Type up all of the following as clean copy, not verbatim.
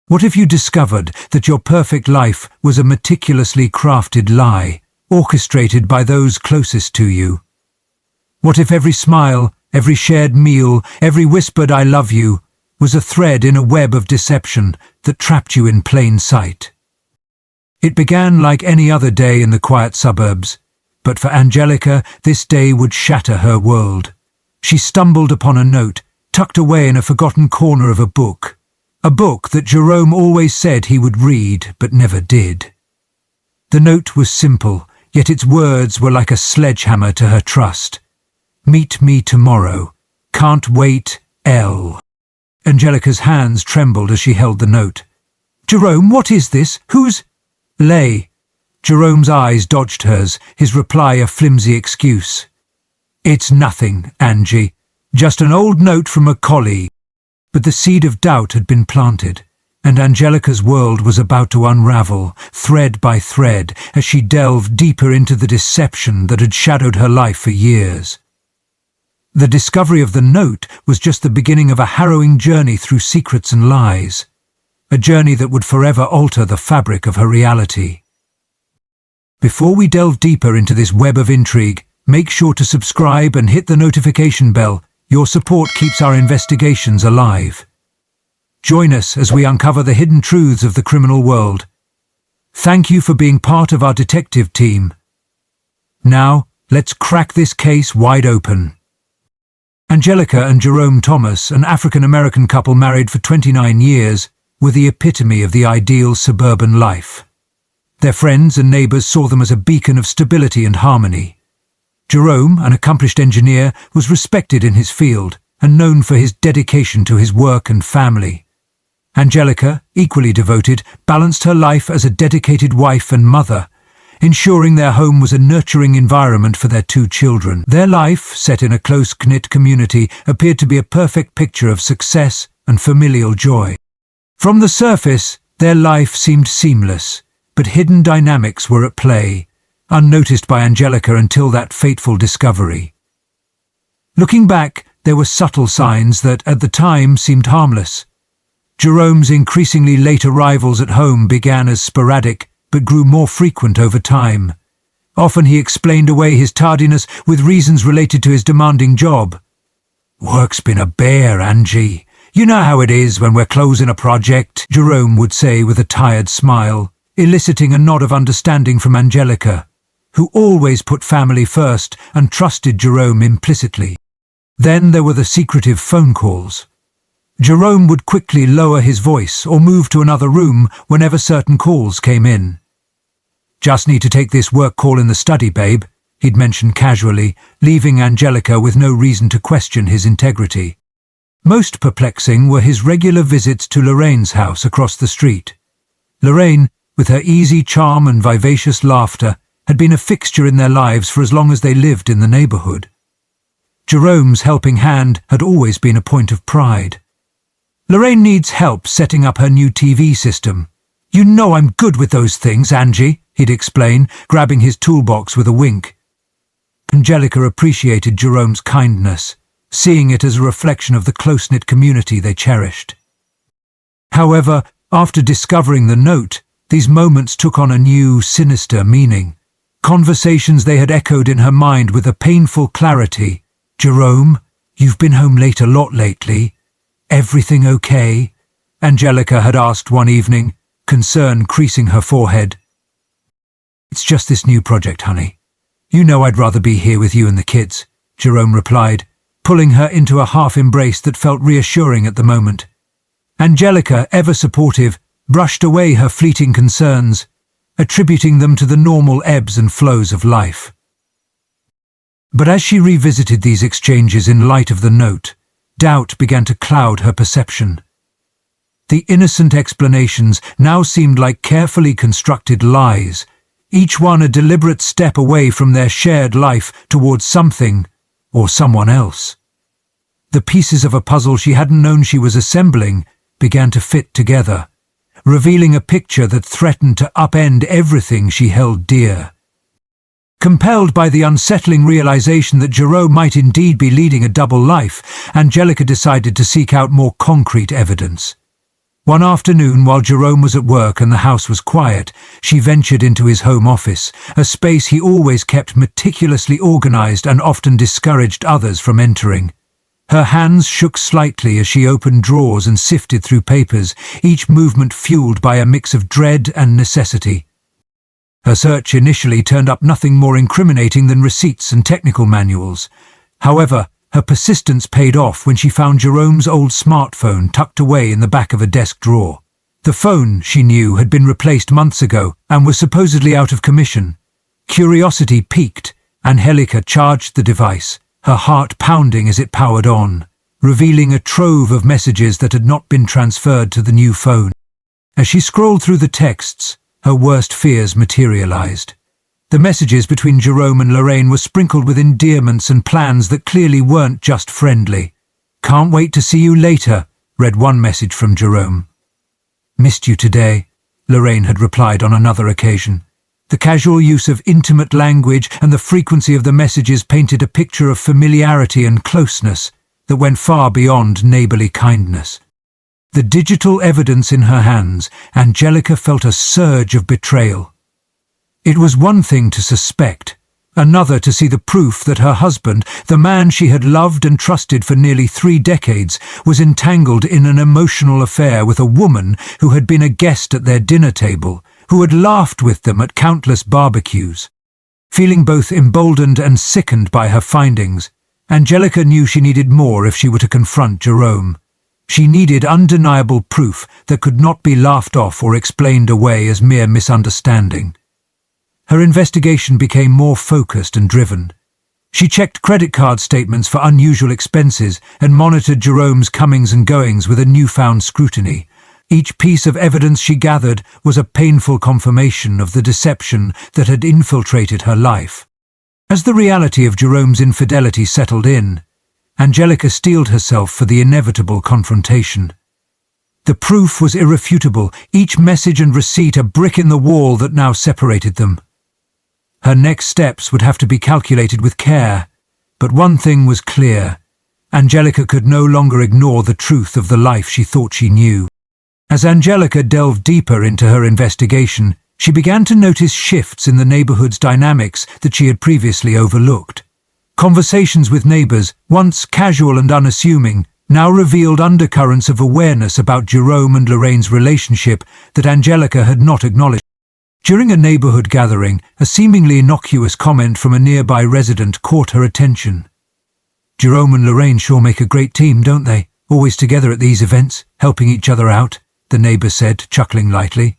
What if you discovered that your perfect life was a meticulously crafted lie, orchestrated by those closest to you? What if every smile, every shared meal, every whispered "I love you" was a thread in a web of deception that trapped you in plain sight? It began like any other day in the quiet suburbs, but for Angelica, this day would shatter her world. She stumbled upon a note, tucked away in a forgotten corner of a book that Jerome always said he would read but never did. The note was simple, yet its words were like a sledgehammer to her trust. "Meet me tomorrow. Can't wait, L." Angelica's hands trembled as she held the note. "Jerome, what is this? Who's—" "Lay." Jerome's eyes dodged hers, his reply a flimsy excuse. "It's nothing, Angie. Just an old note from a colleague." But the seed of doubt had been planted, and Angelica's world was about to unravel, thread by thread, as she delved deeper into the deception that had shadowed her life for years. The discovery of the note was just the beginning of a harrowing journey through secrets and lies, a journey that would forever alter the fabric of her reality. Before we delve deeper into this web of intrigue, make sure to subscribe and hit the notification bell. Your support keeps our investigations alive. Join us as we uncover the hidden truths of the criminal world. Thank you for being part of our detective team. Now, let's crack this case wide open. Angelica and Jerome Thomas, an African-American couple married for 29 years, were the epitome of the ideal suburban life. Their friends and neighbors saw them as a beacon of stability and harmony. Jerome, an accomplished engineer, was respected in his field and known for his dedication to his work and family. Angelica, equally devoted, balanced her life as a dedicated wife and mother, ensuring their home was a nurturing environment for their 2 children. Their life, set in a close-knit community, appeared to be a perfect picture of success and familial joy. From the surface, their life seemed seamless, but hidden dynamics were at play, unnoticed by Angelica until that fateful discovery. Looking back, there were subtle signs that, at the time, seemed harmless. Jerome's increasingly late arrivals at home began as sporadic, but grew more frequent over time. Often he explained away his tardiness with reasons related to his demanding job. "Work's been a bear, Angie. You know how it is when we're closing a project," Jerome would say with a tired smile, eliciting a nod of understanding from Angelica, who always put family first and trusted Jerome implicitly. Then there were the secretive phone calls. Jerome would quickly lower his voice or move to another room whenever certain calls came in. "Just need to take this work call in the study, babe," he'd mention casually, leaving Angelica with no reason to question his integrity. Most perplexing were his regular visits to Lorraine's house across the street. Lorraine, with her easy charm and vivacious laughter, had been a fixture in their lives for as long as they lived in the neighborhood. Jerome's helping hand had always been a point of pride. "Lorraine needs help setting up her new TV system. You know I'm good with those things, Angie," he'd explain, grabbing his toolbox with a wink. Angelica appreciated Jerome's kindness, seeing it as a reflection of the close-knit community they cherished. However, after discovering the note, these moments took on a new, sinister meaning. Conversations they had echoed in her mind with a painful clarity. "Jerome, you've been home late a lot lately. Everything okay?" Angelica had asked one evening, concern creasing her forehead. "It's just this new project, honey. You know I'd rather be here with you and the kids," Jerome replied, pulling her into a half-embrace that felt reassuring at the moment. Angelica, ever supportive, brushed away her fleeting concerns, attributing them to the normal ebbs and flows of life. But as she revisited these exchanges in light of the note, doubt began to cloud her perception. The innocent explanations now seemed like carefully constructed lies, each one a deliberate step away from their shared life towards something or someone else. The pieces of a puzzle she hadn't known she was assembling began to fit together, revealing a picture that threatened to upend everything she held dear. Compelled by the unsettling realization that Jerome might indeed be leading a double life, Angelica decided to seek out more concrete evidence. One afternoon, while Jerome was at work and the house was quiet, she ventured into his home office, a space he always kept meticulously organized and often discouraged others from entering. Her hands shook slightly as she opened drawers and sifted through papers, each movement fueled by a mix of dread and necessity. Her search initially turned up nothing more incriminating than receipts and technical manuals. However, her persistence paid off when she found Jerome's old smartphone tucked away in the back of a desk drawer. The phone, she knew, had been replaced months ago and was supposedly out of commission. Curiosity piqued. Angelica charged the device, her heart pounding as it powered on, revealing a trove of messages that had not been transferred to the new phone. As she scrolled through the texts, her worst fears materialized. The messages between Jerome and Lorraine were sprinkled with endearments and plans that clearly weren't just friendly. "Can't wait to see you later," read one message from Jerome. "Missed you today," Lorraine had replied on another occasion. The casual use of intimate language and the frequency of the messages painted a picture of familiarity and closeness that went far beyond neighborly kindness. The digital evidence in her hands, Angelica felt a surge of betrayal. It was one thing to suspect, another to see the proof that her husband, the man she had loved and trusted for nearly 3 decades, was entangled in an emotional affair with a woman who had been a guest at their dinner table, who had laughed with them at countless barbecues. Feeling both emboldened and sickened by her findings, Angelica knew she needed more if she were to confront Jerome. She needed undeniable proof that could not be laughed off or explained away as mere misunderstanding. Her investigation became more focused and driven. She checked credit card statements for unusual expenses and monitored Jerome's comings and goings with a newfound scrutiny. Each piece of evidence she gathered was a painful confirmation of the deception that had infiltrated her life. As the reality of Jerome's infidelity settled in, Angelica steeled herself for the inevitable confrontation. The proof was irrefutable, each message and receipt a brick in the wall that now separated them. Her next steps would have to be calculated with care, but one thing was clear. Angelica could no longer ignore the truth of the life she thought she knew. As Angelica delved deeper into her investigation, she began to notice shifts in the neighborhood's dynamics that she had previously overlooked. Conversations with neighbors, once casual and unassuming, now revealed undercurrents of awareness about Jerome and Lorraine's relationship that Angelica had not acknowledged. During a neighborhood gathering, a seemingly innocuous comment from a nearby resident caught her attention. "Jerome and Lorraine sure make a great team, don't they? Always together at these events, helping each other out," the neighbor said, chuckling lightly.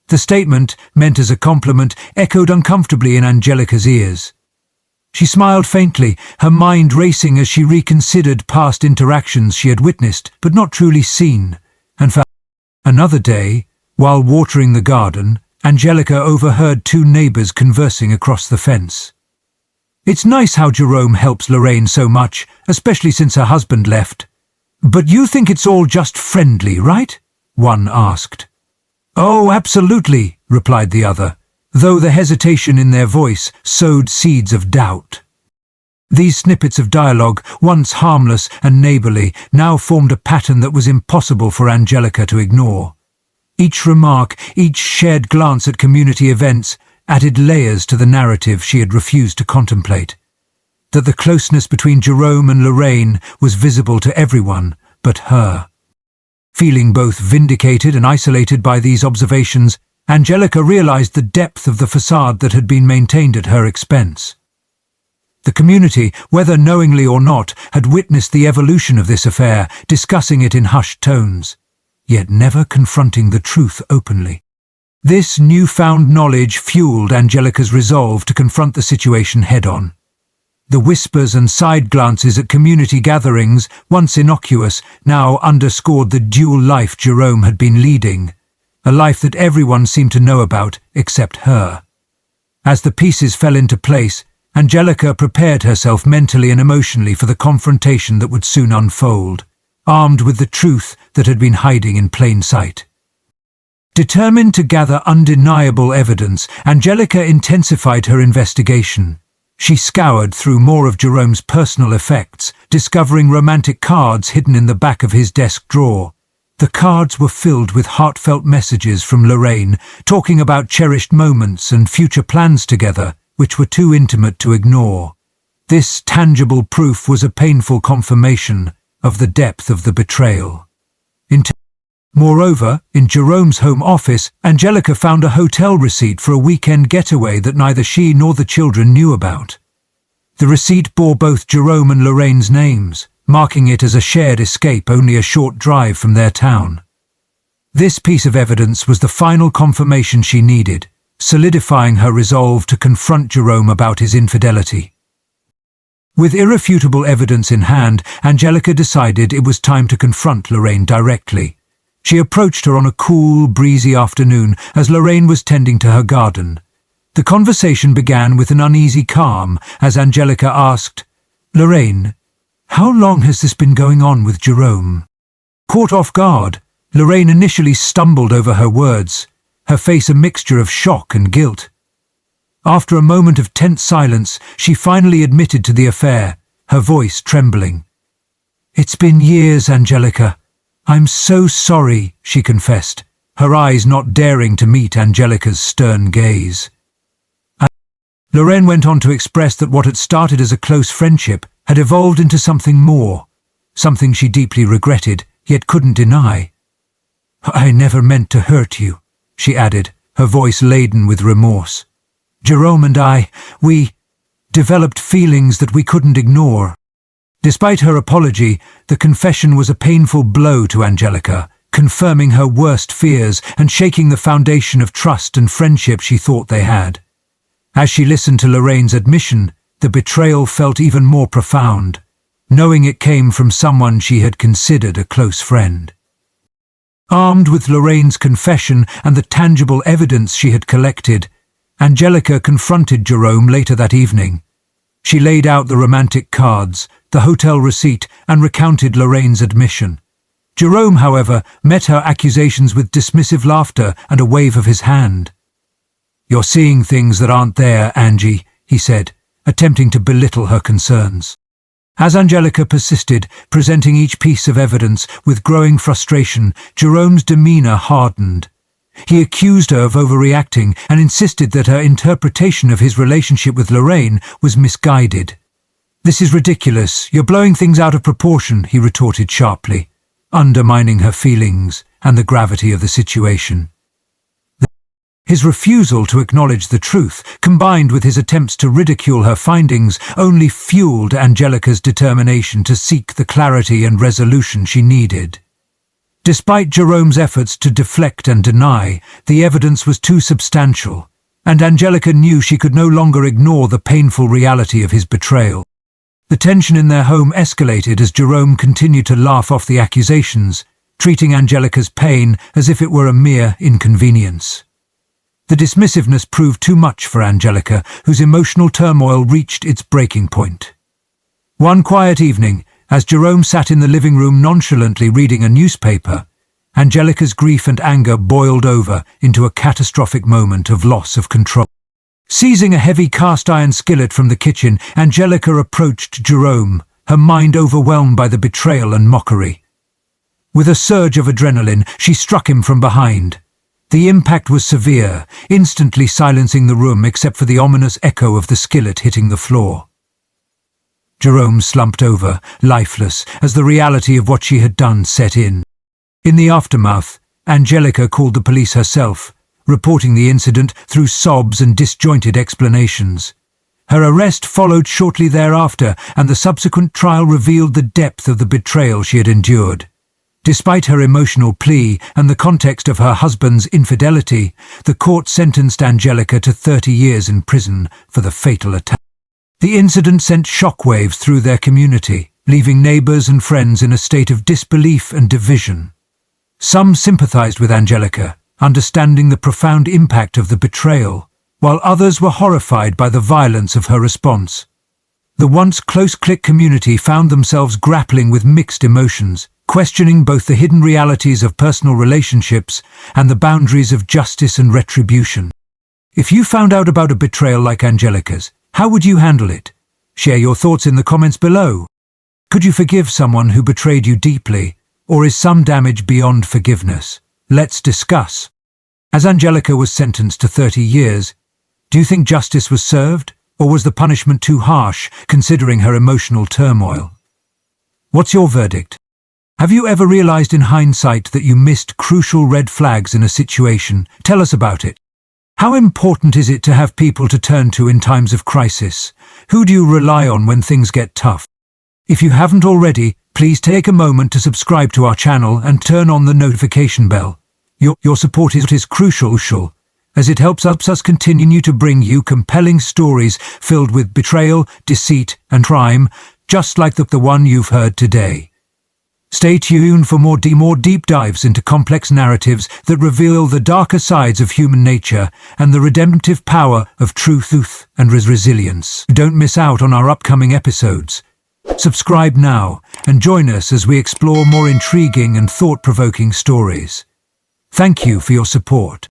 The statement, meant as a compliment, echoed uncomfortably in Angelica's ears. She smiled faintly, her mind racing as she reconsidered past interactions she had witnessed but not truly seen, and found. Another day, while watering the garden, Angelica overheard 2 neighbors conversing across the fence. "It's nice how Jerome helps Lorraine so much, especially since her husband left. But you think it's all just friendly, right?" one asked. "Oh, absolutely," replied the other, though the hesitation in their voice sowed seeds of doubt. These snippets of dialogue, once harmless and neighborly, now formed a pattern that was impossible for Angelica to ignore. Each remark, each shared glance at community events, added layers to the narrative she had refused to contemplate. That the closeness between Jerome and Lorraine was visible to everyone but her. Feeling both vindicated and isolated by these observations, Angelica realized the depth of the facade that had been maintained at her expense. The community, whether knowingly or not, had witnessed the evolution of this affair, discussing it in hushed tones, yet never confronting the truth openly. This newfound knowledge fueled Angelica's resolve to confront the situation head-on. The whispers and side glances at community gatherings, once innocuous, now underscored the dual life Jerome had been leading, a life that everyone seemed to know about except her. As the pieces fell into place, Angelica prepared herself mentally and emotionally for the confrontation that would soon unfold, armed with the truth that had been hiding in plain sight. Determined to gather undeniable evidence, Angelica intensified her investigation. She scoured through more of Jerome's personal effects, discovering romantic cards hidden in the back of his desk drawer. The cards were filled with heartfelt messages from Lorraine, talking about cherished moments and future plans together, which were too intimate to ignore. This tangible proof was a painful confirmation of the depth of the betrayal. Moreover, in Jerome's home office, Angelica found a hotel receipt for a weekend getaway that neither she nor the children knew about. The receipt bore both Jerome and Lorraine's names, marking it as a shared escape only a short drive from their town. This piece of evidence was the final confirmation she needed, solidifying her resolve to confront Jerome about his infidelity. With irrefutable evidence in hand, Angelica decided it was time to confront Lorraine directly. She approached her on a cool, breezy afternoon as Lorraine was tending to her garden. The conversation began with an uneasy calm as Angelica asked, "Lorraine, how long has this been going on with Jerome?" Caught off guard, Lorraine initially stumbled over her words, her face a mixture of shock and guilt. After a moment of tense silence, she finally admitted to the affair, her voice trembling. "It's been years, Angelica. I'm so sorry," she confessed, her eyes not daring to meet Angelica's stern gaze. Lorraine went on to express that what had started as a close friendship had evolved into something more, something she deeply regretted, yet couldn't deny. "I never meant to hurt you," she added, her voice laden with remorse. "Jerome and we developed feelings that we couldn't ignore." Despite her apology, the confession was a painful blow to Angelica, confirming her worst fears and shaking the foundation of trust and friendship she thought they had. As she listened to Lorraine's admission, the betrayal felt even more profound, knowing it came from someone she had considered a close friend. Armed with Lorraine's confession and the tangible evidence she had collected, Angelica confronted Jerome later that evening. She laid out the romantic cards, the hotel receipt, and recounted Lorraine's admission. Jerome, however, met her accusations with dismissive laughter and a wave of his hand. "You're seeing things that aren't there, Angie," he said, attempting to belittle her concerns. As Angelica persisted, presenting each piece of evidence with growing frustration, Jerome's demeanor hardened. He accused her of overreacting and insisted that her interpretation of his relationship with Lorraine was misguided. "This is ridiculous. You're blowing things out of proportion," he retorted sharply, undermining her feelings and the gravity of the situation. His refusal to acknowledge the truth, combined with his attempts to ridicule her findings, only fueled Angelica's determination to seek the clarity and resolution she needed. Despite Jerome's efforts to deflect and deny, the evidence was too substantial, and Angelica knew she could no longer ignore the painful reality of his betrayal. The tension in their home escalated as Jerome continued to laugh off the accusations, treating Angelica's pain as if it were a mere inconvenience. The dismissiveness proved too much for Angelica, whose emotional turmoil reached its breaking point. One quiet evening, as Jerome sat in the living room nonchalantly reading a newspaper, Angelica's grief and anger boiled over into a catastrophic moment of loss of control. Seizing a heavy cast-iron skillet from the kitchen, Angelica approached Jerome, her mind overwhelmed by the betrayal and mockery. With a surge of adrenaline, she struck him from behind. The impact was severe, instantly silencing the room except for the ominous echo of the skillet hitting the floor. Jerome slumped over, lifeless, as the reality of what she had done set in. In the aftermath, Angelica called the police herself, reporting the incident through sobs and disjointed explanations. Her arrest followed shortly thereafter, and the subsequent trial revealed the depth of the betrayal she had endured. Despite her emotional plea and the context of her husband's infidelity, the court sentenced Angelica to 30 years in prison for the fatal attack. The incident sent shockwaves through their community, leaving neighbors and friends in a state of disbelief and division. Some sympathized with Angelica, understanding the profound impact of the betrayal, while others were horrified by the violence of her response. The once close-knit community found themselves grappling with mixed emotions, questioning both the hidden realities of personal relationships and the boundaries of justice and retribution. If you found out about a betrayal like Angelica's, how would you handle it? Share your thoughts in the comments below. Could you forgive someone who betrayed you deeply, or is some damage beyond forgiveness? Let's discuss. As Angelica was sentenced to 30 years, do you think justice was served, or was the punishment too harsh, considering her emotional turmoil? What's your verdict? Have you ever realized in hindsight that you missed crucial red flags in a situation? Tell us about it. How important is it to have people to turn to in times of crisis? Who do you rely on when things get tough? If you haven't already, please take a moment to subscribe to our channel and turn on the notification bell. Your support is crucial, as it helps us continue to bring you compelling stories filled with betrayal, deceit, and crime, just like the one you've heard today. Stay tuned for more deep dives into complex narratives that reveal the darker sides of human nature and the redemptive power of truth and resilience. Don't miss out on our upcoming episodes. Subscribe now and join us as we explore more intriguing and thought-provoking stories. Thank you for your support.